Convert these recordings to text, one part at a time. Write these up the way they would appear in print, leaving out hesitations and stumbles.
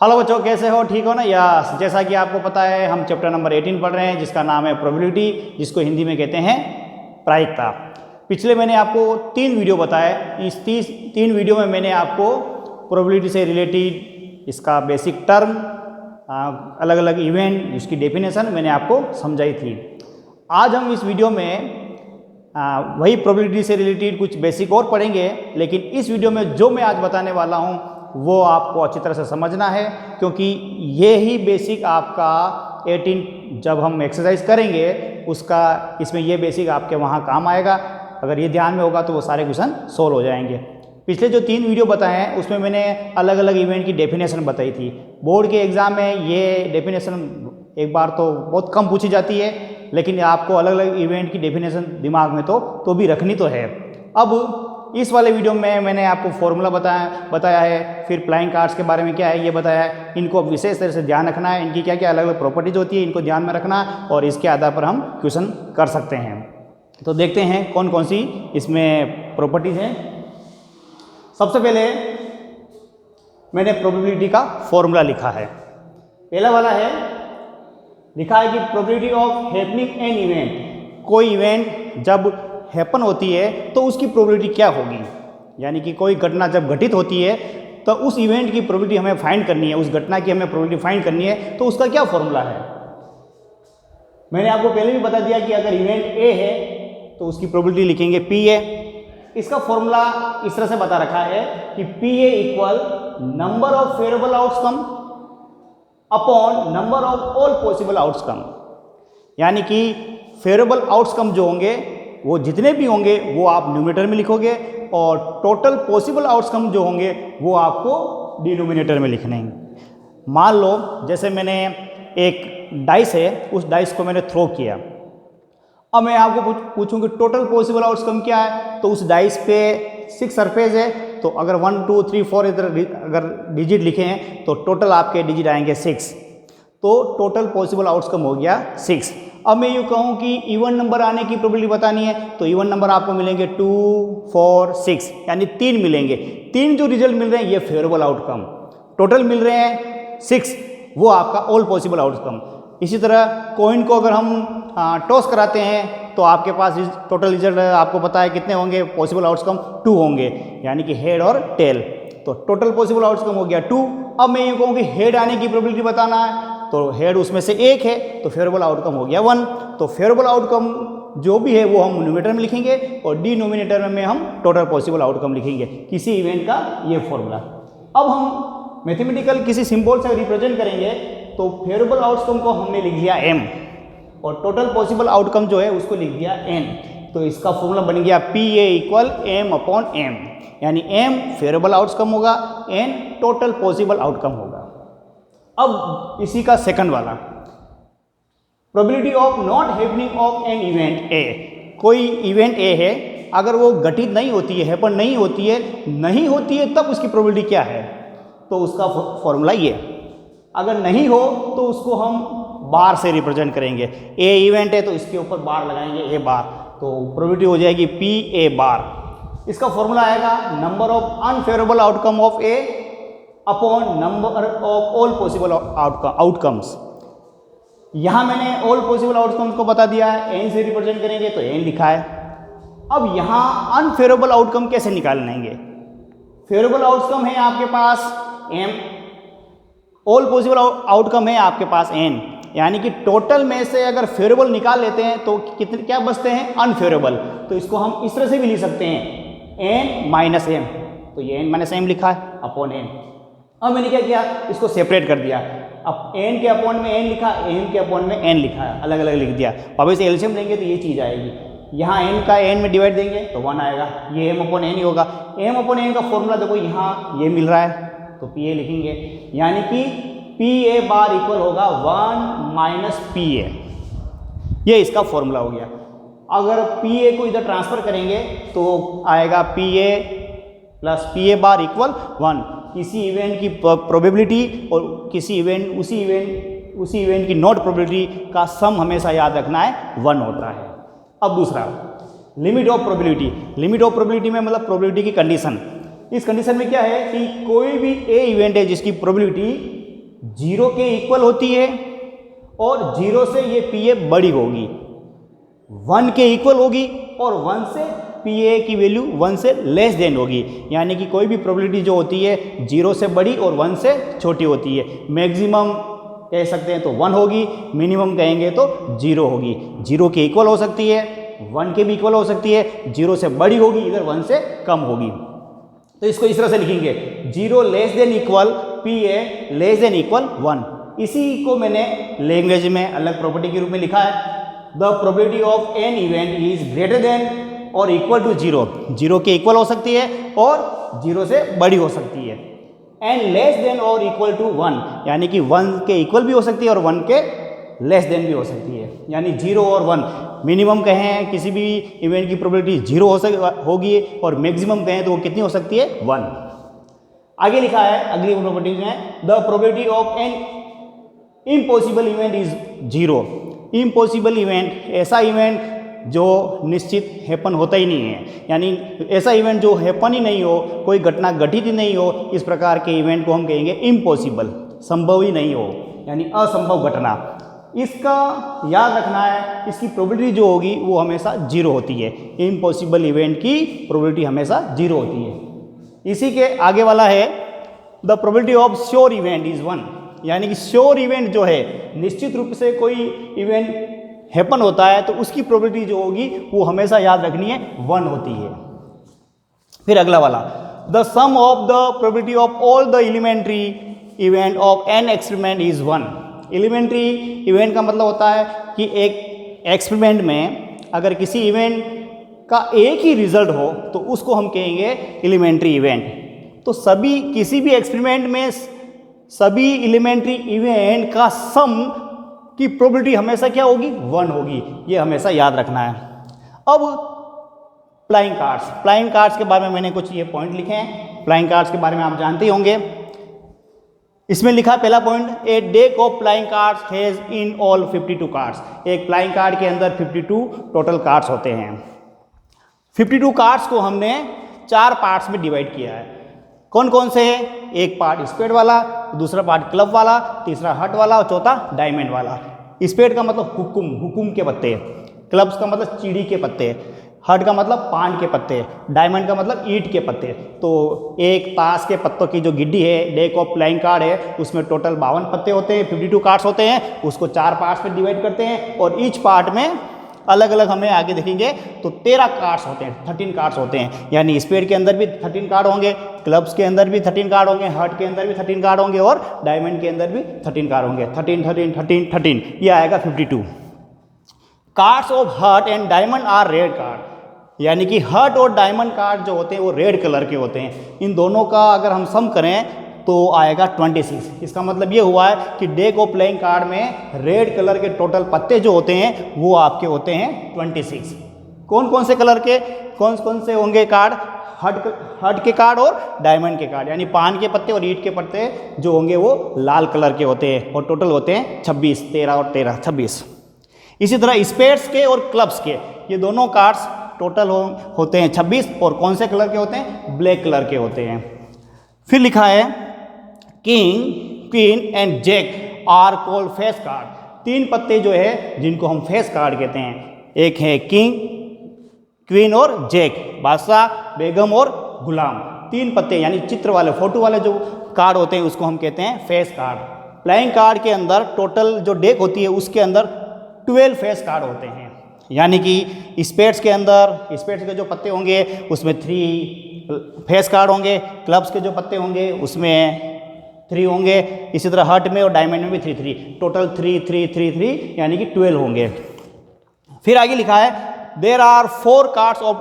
Hello बच्चों, कैसे हो? ठीक हो ना? या जैसा कि आपको पता है हम चैप्टर नंबर 18 पढ़ रहे हैं जिसका नाम है प्रोबेबिलिटी, जिसको हिंदी में कहते हैं प्रायिकता। पिछले मैंने आपको 3 वीडियो बताए। इस 3 वीडियो में मैंने आपको प्रोबेबिलिटी से रिलेटेड इसका बेसिक टर्म, अलग अलग इवेंट, इसकी डेफिनेशन मैंने आपको समझाई थी। आज हम इस वीडियो में वही प्रोबेबिलिटी से रिलेटेड कुछ बेसिक और पढ़ेंगे, लेकिन इस वीडियो में जो मैं आज बताने वाला हूँ वो आपको अच्छी तरह से समझना है, क्योंकि ये ही बेसिक आपका 18 जब हम एक्सरसाइज करेंगे उसका, इसमें ये बेसिक आपके वहाँ काम आएगा। अगर ये ध्यान में होगा तो वो सारे क्वेश्चन सोल्व हो जाएंगे। पिछले जो 3 वीडियो बताए हैं उसमें मैंने अलग अलग इवेंट की डेफिनेशन बताई थी। बोर्ड के एग्ज़ाम में ये डेफिनेशन एक बार तो बहुत कम पूछी जाती है, लेकिन आपको अलग अलग इवेंट की डेफिनेशन दिमाग में तो भी रखनी तो है। अब इस वाले वीडियो में मैंने आपको फॉर्मूला बताया है, फिर फ्लाइंग कार्ड्स के बारे में क्या है ये बताया है। इनको विशेष तरह से ध्यान रखना है, इनकी क्या क्या अलग अलग प्रॉपर्टीज होती है, इनको ध्यान में रखना है और इसके आधार पर हम क्वेश्चन कर सकते हैं। तो देखते हैं कौन कौन सी इसमें प्रॉपर्टीज हैं। सबसे पहले मैंने प्रोबेबिलिटी का फॉर्मूला लिखा है। पहला वाला है, लिखा है कि probability of happening an event, कोई इवेंट जब हैपन होती है तो उसकी प्रोबेबिलिटी क्या होगी, यानी कि कोई घटना जब घटित होती है तो उस इवेंट की प्रोबेबिलिटी हमें फाइंड करनी है, उस घटना की हमें प्रोबेबिलिटी फाइंड करनी है, तो उसका क्या फॉर्मूला है। मैंने आपको पहले भी बता दिया कि अगर इवेंट ए है तो उसकी प्रोबेबिलिटी लिखेंगे पी ए। इसका फॉर्मूला इस तरह से बता रखा है कि P A equal number of favourable outcome upon number of all possible outcome, यानी कि फेवरेबल आउटकम जो होंगे वो जितने भी होंगे वो आप न्यूमरेटर में लिखोगे और टोटल पॉसिबल आउटकम जो होंगे वो आपको डिनोमिनेटर में लिखने हैं। मान लो जैसे मैंने एक डाइस है, उस डाइस को मैंने थ्रो किया। अब मैं आपको पूछूं कि टोटल पॉसिबल आउटकम क्या है, तो उस डाइस पे 6 सरफेस है, तो अगर 1 2 3 4 इधर अगर डिजिट लिखे हैं तो टोटल आपके डिजिट आएंगे 6, तो टोटल पॉसिबल आउटकम हो गया 6। अब मैं यूँ कहूँ कि इवन नंबर आने की प्रोबेबिलिटी बतानी है, तो इवन नंबर आपको मिलेंगे 2 4 6, यानी 3 मिलेंगे। 3 जो रिजल्ट मिल रहे हैं ये फेवरेबल आउटकम, टोटल मिल रहे हैं 6, वो आपका ऑल पॉसिबल आउटकम। इसी तरह कॉइन को अगर हम टॉस कराते हैं तो आपके पास टोटल रिजल्ट आपको पता है कितने होंगे, पॉसिबल आउटकम 2 होंगे, यानी कि हेड और टेल, तो टोटल पॉसिबल आउटकम हो गया 2। अब मैं यूँ कहूँ कि हेड आने की प्रोबेबिलिटी बताना है, तो हेड उसमें से 1 है, तो फेवरेबल आउटकम हो गया 1। तो फेवरेबल आउटकम जो भी है वो हम न्यूमरेटर में लिखेंगे और डिनोमिनेटर में हम टोटल पॉसिबल आउटकम लिखेंगे, किसी इवेंट का ये फॉर्मूला। अब हम मैथमेटिकल किसी सिंबल से रिप्रेजेंट करेंगे, तो फेवरेबल आउटकम को हमने लिख दिया m और टोटल पॉसिबल आउटकम जो है उसको लिख दिया n, तो इसका फॉर्मूला बन गया P A equal M upon M, यानी m फेवरेबल आउटकम होगा, n टोटल पॉसिबल आउटकम होगा। अब इसी का सेकंड वाला, probability of not happening of an event A, कोई इवेंट ए है, अगर वो घटित नहीं होती है, हैपन नहीं होती है तब उसकी प्रोबेबिलिटी क्या है, तो उसका फॉर्मूला ये। अगर नहीं हो तो उसको हम बार से रिप्रेजेंट करेंगे। ए इवेंट है तो इसके ऊपर बार लगाएंगे, ए बार, तो प्रोबेबिलिटी हो जाएगी पी ए बार। इसका फॉर्मूला आएगा number of unfavourable outcome of A upon number of all possible outcomes. यहाँ मैंने ऑल पॉसिबल आउटकम्स को बता दिया है, एन से रिप्रेजेंट करेंगे तो एन लिखा है। अब यहाँ अनफेवरेबल आउटकम कैसे निकालेंगे? फेवरेबल आउटकम है आपके पास एम, ऑल पॉसिबल आउटकम है आपके पास एन, यानी कि टोटल में से अगर फेवरेबल निकाल लेते हैं तो कितने क्या बचते हैं? अनफेवरेबल। तो इसको हम इस तरह से भी लिख सकते हैं एन माइनस एम, तो ये एन माइनस एम लिखा है अपॉन एन। अब मैंने क्या किया, इसको सेपरेट कर दिया। अब एन के अपॉन में एन लिखा, एम के अपॉन में एन लिखा है, अलग अलग लिख दिया। अब इसे एलसीएम लेंगे तो ये चीज़ आएगी, यहाँ एन का एन में डिवाइड देंगे तो 1 आएगा, ये एम अपॉन एन ही होगा। एम अपॉन एन का फॉर्मूला देखो यहाँ ये मिल रहा है, तो पी ए लिखेंगे, यानी कि पी ए बार इक्वल होगा 1 माइनस पी ए, ये इसका फॉर्मूला हो गया। अगर पी ए को इधर ट्रांसफर करेंगे तो आएगा P A plus P A bar equal 1। किसी इवेंट की प्रोबेबिलिटी और उसी इवेंट की नॉट प्रोबेबिलिटी का सम हमेशा याद रखना है 1 होता है। अब दूसरा limit of probability. Limit of probability में मतलब प्रोबेबिलिटी की कंडीशन। इस कंडीशन में क्या है कि कोई भी ए इवेंट है जिसकी प्रोबेबिलिटी जीरो के इक्वल होती है और जीरो से ये पी ए बड़ी होगी, 1 के इक्वल होगी और 1 से पी ए की वैल्यू 1 से लेस देन होगी। यानी कि कोई भी प्रोबेबिलिटी जो होती है 0 से बड़ी और 1 से छोटी होती है। मैक्सिमम कह सकते हैं तो 1 होगी, मिनिमम कहेंगे तो 0 होगी। 0 के इक्वल हो सकती है, 1 के भी इक्वल हो सकती है, 0 से बड़ी होगी, इधर 1 से कम होगी। तो इसको इस तरह से लिखेंगे, 0 less than equal P A less than equal 1। इसी को मैंने लैंग्वेज में अलग प्रॉपर्टी के रूप में लिखा है। The probability of an event is greater than और इक्वल टू 0, 0 के इक्वल हो सकती है और 0 से बड़ी हो सकती है। एंड लेस देन और इक्वल टू 1, यानी कि 1 के इक्वल भी हो सकती है और 1 के लेस देन भी हो सकती है। यानी 0 और 1 मिनिमम कहें किसी भी इवेंट की प्रोबेबिलिटी 0 होगी और मैक्सिमम कहें तो वो कितनी हो सकती है, 1। आगे लिखा है अगली प्रॉपर्टीज में, the probability of an impossible event is 0। Impossible event ऐसा इवेंट जो निश्चित हैपन होता ही नहीं है, यानी ऐसा इवेंट जो हैपन ही नहीं हो, कोई घटना घटित ही नहीं हो, इस प्रकार के इवेंट को हम कहेंगे इम्पॉसिबल, संभव ही नहीं हो, यानी असंभव घटना। इसका याद रखना है, इसकी प्रोबेबिलिटी जो होगी वो हमेशा 0 होती है। इम्पॉसिबल इवेंट की प्रोबेबिलिटी हमेशा 0 होती है। इसी के आगे वाला है, the probability of sure event is 1, यानी कि श्योर इवेंट जो है, निश्चित रूप से कोई इवेंट हैपन होता है तो उसकी प्रोबेबिलिटी जो होगी वो हमेशा याद रखनी है 1 होती है। फिर अगला वाला, the sum of the probability of all the elementary event of an experiment is 1। Elementary event का मतलब होता है कि एक एक्सपेरिमेंट में अगर किसी इवेंट का एक ही रिजल्ट हो तो उसको हम कहेंगे एलिमेंट्री इवेंट। तो किसी भी एक्सपेरिमेंट में सभी एलिमेंट्री इवेंट का सम की प्रोबेबिलिटी हमेशा क्या होगी, 1 होगी। ये हमेशा याद रखना है। अब फ्लाइंग कार्ड्स के बारे में मैंने कुछ ये पॉइंट लिखे हैं। फ्लाइंग कार्ड्स के बारे में आप जानते ही होंगे। इसमें लिखा पहला point, A deck of flying cards has in all 52 cards. एक फ्लाइंग कार्ड के अंदर 52 टोटल कार्ड्स होते हैं। 52 कार्ड्स को हमने 4 पार्ट्स में डिवाइड किया है। कौन कौन से है? एक पार्ट स्पेड वाला, दूसरा पार्ट क्लब वाला, तीसरा हट वाला और चौथा डायमंड वाला। स्पेड का मतलब हुकुम के पत्ते, क्लब्स का मतलब चीड़ी के पत्ते, हट का मतलब पान के पत्ते, डायमंड का मतलब ईंट के पत्ते। तो एक ताश के पत्तों की जो गिड्डी है, डेक ऑफ फ्लाइंग कार्ड है, उसमें टोटल 52 पत्ते होते हैं, 52 कार्ड्स होते हैं। उसको 4 पार्ट्स में डिवाइड करते हैं और ईच पार्ट में अलग अलग हमें आगे देखेंगे तो 13 कार्ड्स होते हैं, 13 कार्ड्स होते हैं। यानी स्पेड के अंदर भी 13 कार्ड होंगे, क्लब्स के अंदर भी 13 कार्ड होंगे, हर्ट के अंदर भी 13 कार्ड होंगे और डायमंड के अंदर भी 13 कार्ड होंगे। 13 ये आएगा 52। Cards of heart and diamond are red card, यानी कि हर्ट और डायमंड कार्ड जो होते हैं वो रेड कलर के होते हैं। इन दोनों का अगर हम सम करें तो आएगा 26। इसका मतलब ये हुआ है कि डेक ऑफ प्लेइंग कार्ड में रेड कलर के टोटल पत्ते जो होते हैं वो आपके होते हैं 26। कौन कौन से कलर के, कौन कौन से होंगे कार्ड? हट के कार्ड और डायमंड के कार्ड, यानी पान के पत्ते और ईंट के पत्ते जो होंगे वो लाल कलर के होते हैं और टोटल होते हैं 26, 13 और 13 26। इसी तरह स्पेड्स के और क्लब्स के ये दोनों कार्ड्स टोटल होते हैं 26 और कौन से कलर के होते हैं? ब्लैक कलर के होते हैं। फिर लिखा है king, queen and jack are called face card. 3 पत्ते जो है जिनको हम फेस कार्ड कहते हैं, एक है किंग, क्वीन और जैक, बादशाह, बेगम और गुलाम। 3 पत्ते यानी चित्र वाले, फोटो वाले जो कार्ड होते हैं उसको हम कहते हैं फेस कार्ड। प्लेइंग कार्ड के अंदर टोटल जो डेक होती है उसके अंदर 12 फेस कार्ड होते हैं। यानी कि स्पेड्स के अंदर, स्पेड्स के जो पत्ते होंगे उसमें 3 फेस कार्ड होंगे, क्लब्स के जो पत्ते होंगे उसमें 3 होंगे, इसी तरह हर्ट में और डायमंड में भी 3, टोटल 3 यानी कि 12 होंगे। फिर आगे लिखा है there are 4 cards of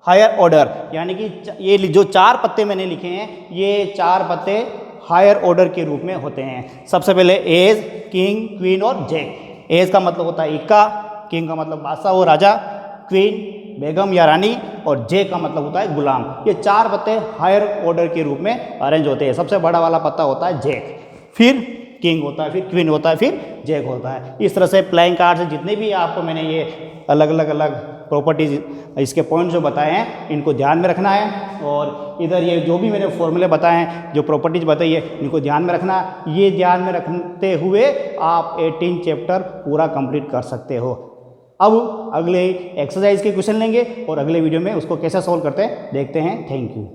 higher order, यानी कि ये जो 4 पत्ते मैंने लिखे हैं ये 4 पत्ते हायर ऑर्डर के रूप में होते हैं। सबसे पहले एज, किंग, क्वीन और जैक। एज का मतलब होता है इक्का, किंग का मतलब बादशाह और राजा, क्वीन बेगम या रानी और जे का मतलब होता है गुलाम। ये 4 पत्ते हायर ऑर्डर के रूप में अरेंज होते हैं। सबसे बड़ा वाला पत्ता होता है जैक, फिर किंग होता है, फिर क्वीन होता है, फिर जैक होता है। इस तरह से प्लेइंग कार्ड से जितने भी आपको मैंने ये अलग अलग प्रॉपर्टीज, इसके पॉइंट जो बताए हैं इनको ध्यान में रखना है। और इधर ये जो भी मैंने फॉर्मूले बताए हैं, जो प्रॉपर्टीज बताई है, इनको ध्यान में रखना। ये ध्यान में रखते हुए आप 18 चैप्टर पूरा कंप्लीट कर सकते हो। अब अगले एक्सरसाइज के क्वेश्चन लेंगे और अगले वीडियो में उसको कैसे सॉल्व करते हैं देखते हैं। Thank you.